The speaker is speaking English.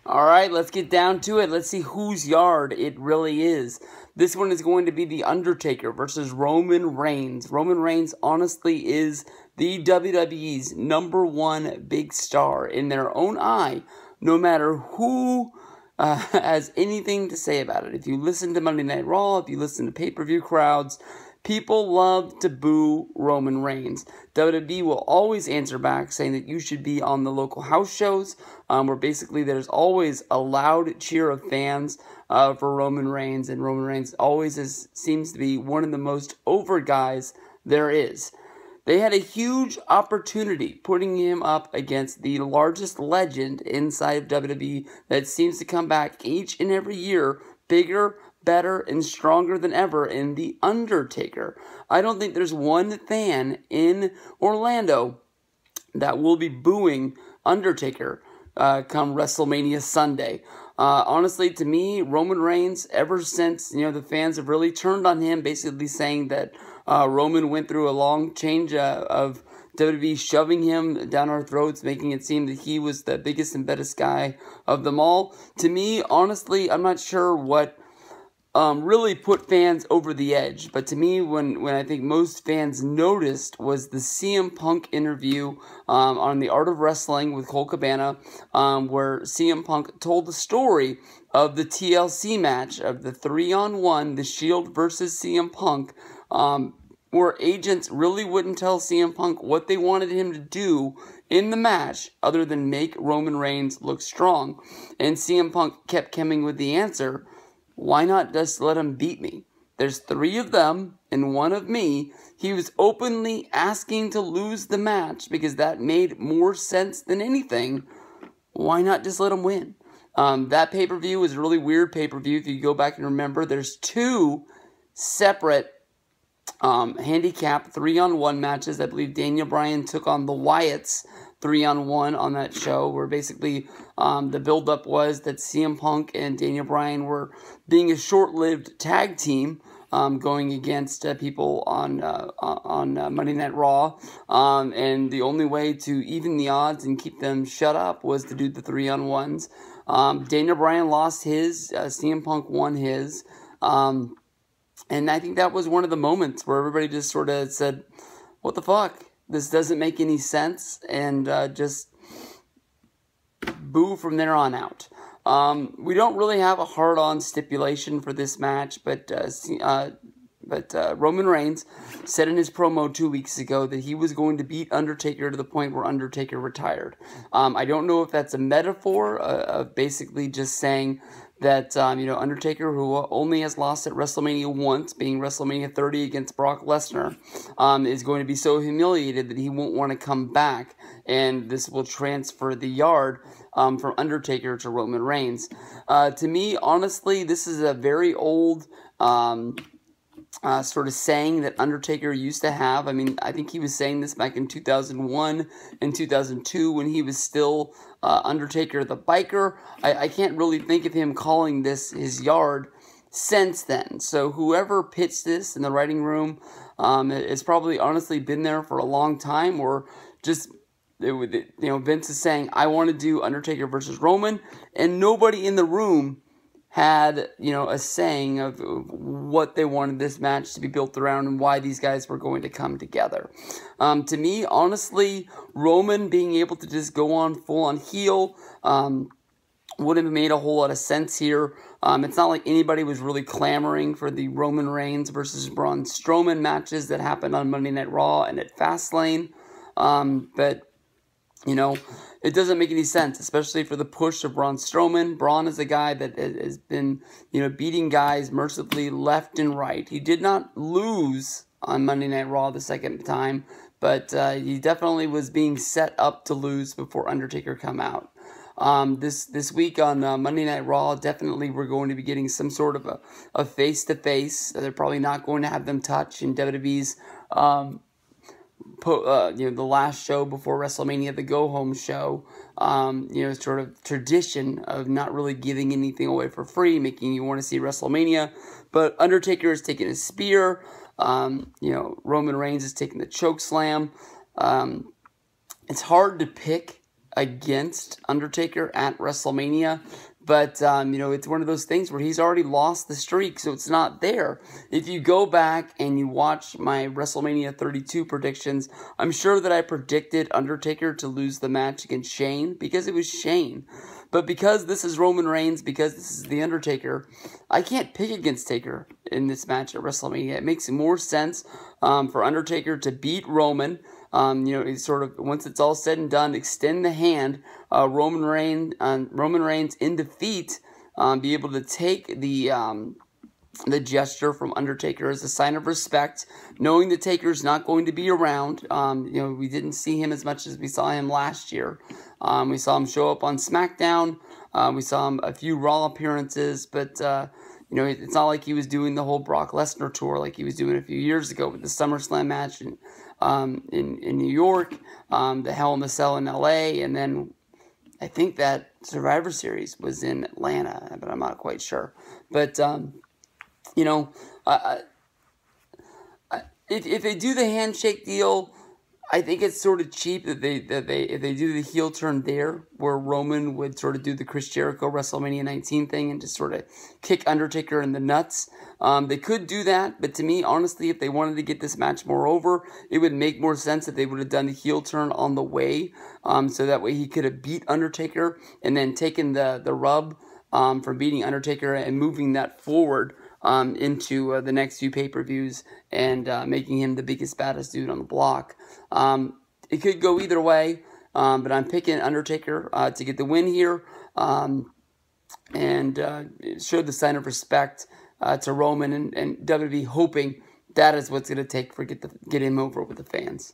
All right, let's get down to it. Let's see whose yard it really is. This one is going to be The Undertaker versus Roman Reigns. Roman Reigns honestly is the WWE's #1 big star in their own eye, no matter who has anything to say about it. If you listen to Monday Night Raw, if you listen to pay-per-view crowds, people love to boo Roman Reigns. WWE will always answer back saying that you should be on the local house shows, where basically there's always a loud cheer of fans for Roman Reigns, and Roman Reigns always seems to be one of the most over guys there is. They had a huge opportunity putting him up against the largest legend inside of WWE that seems to come back each and every year, bigger, better, and stronger than ever, in The Undertaker. I don't think there's one fan in Orlando that will be booing Undertaker come WrestleMania Sunday. Honestly, to me, Roman Reigns, ever since, the fans have really turned on him, basically saying that Roman went through a long change of WWE shoving him down our throats, making it seem that he was the biggest and baddest guy of them all. To me, honestly, I'm not sure what really put fans over the edge. But to me, when I think most fans noticed was the CM Punk interview on The Art of Wrestling with Cole Cabana, where CM Punk told the story of the TLC match of the 3-on-1, The Shield versus CM Punk, where agents really wouldn't tell CM Punk what they wanted him to do in the match other than make Roman Reigns look strong. And CM Punk kept coming with the answer, why not just let him beat me? There's 3 of them and 1 of me. He was openly asking to lose the match because that made more sense than anything. Why not just let him win? That pay-per-view was a really weird pay-per-view. If you go back and remember, there's 2 separate handicap 3-on-1 matches. I believe Daniel Bryan took on the Wyatts 3-on-1 on that show, where basically the build-up was that CM Punk and Daniel Bryan were being a short-lived tag team going against people on Monday Night Raw, and the only way to even the odds and keep them shut up was to do the 3-on-1s. Daniel Bryan lost his, CM Punk won his, and I think that was one of the moments where everybody just sort of said, what the fuck? This doesn't make any sense, and just boo from there on out. We don't really have a hard-on stipulation for this match, but Roman Reigns said in his promo 2 weeks ago that he was going to beat Undertaker to the point where Undertaker retired. I don't know if that's a metaphor of basically just saying that, Undertaker, who only has lost at WrestleMania once, being WrestleMania 30 against Brock Lesnar, is going to be so humiliated that he won't want to come back, and this will transfer the yard from Undertaker to Roman Reigns. To me, honestly, this is a very old sort of saying that Undertaker used to have. I mean, I think he was saying this back in 2001 and 2002 when he was still Undertaker the Biker. I can't really think of him calling this his yard since then. So whoever pitched this in the writing room has probably honestly been there for a long time, or just, Vince is saying, I want to do Undertaker versus Roman, and nobody in the room had, a saying of what they wanted this match to be built around and why these guys were going to come together. To me, honestly, Roman being able to just go on full-on heel wouldn't have made a whole lot of sense here. It's not like anybody was really clamoring for the Roman Reigns versus Braun Strowman matches that happened on Monday Night Raw and at Fastlane. But it doesn't make any sense, especially for the push of Braun Strowman. Braun is a guy that has been, beating guys mercifully left and right. He did not lose on Monday Night Raw the second time, but he definitely was being set up to lose before Undertaker come out. This week on Monday Night Raw, definitely we're going to be getting some sort of a face-to-face. They're probably not going to have them touch in WWE's the last show before WrestleMania, the go-home show, sort of tradition of not really giving anything away for free, making you want to see WrestleMania. But Undertaker is taking a spear. Roman Reigns is taking the choke slam. It's hard to pick against Undertaker at WrestleMania. But, you know, it's one of those things where he's already lost the streak, so it's not there. If you go back and you watch my WrestleMania 32 predictions, I'm sure that I predicted Undertaker to lose the match against Shane, because it was Shane. But because this is Roman Reigns, because this is The Undertaker, I can't pick against Taker in this match at WrestleMania. It makes more sense for Undertaker to beat Roman. You know, it's sort of, once it's all said and done, extend the hand, Roman Reigns in defeat, be able to take the gesture from Undertaker as a sign of respect, knowing the Taker's not going to be around. You know, we didn't see him as much as we saw him last year. We saw him show up on SmackDown. We saw him a few Raw appearances, but you know, it's not like he was doing the whole Brock Lesnar tour like he was doing a few years ago with the SummerSlam match in New York, the Hell in a Cell in LA, and then I think that Survivor Series was in Atlanta, but I'm not quite sure. But you know, if they do the handshake deal, I think it's sort of cheap that if they do the heel turn there, where Roman would sort of do the Chris Jericho WrestleMania 19 thing and just sort of kick Undertaker in the nuts. They could do that, but to me, honestly, if they wanted to get this match more over, it would make more sense if they would have done the heel turn on the way, so that way he could have beat Undertaker and then taken the rub from beating Undertaker and moving that forward into the next few pay-per-views and making him the biggest, baddest dude on the block. It could go either way, but I'm picking Undertaker to get the win here and show the sign of respect to Roman and WWE, hoping that is what's going to take for get him over with the fans.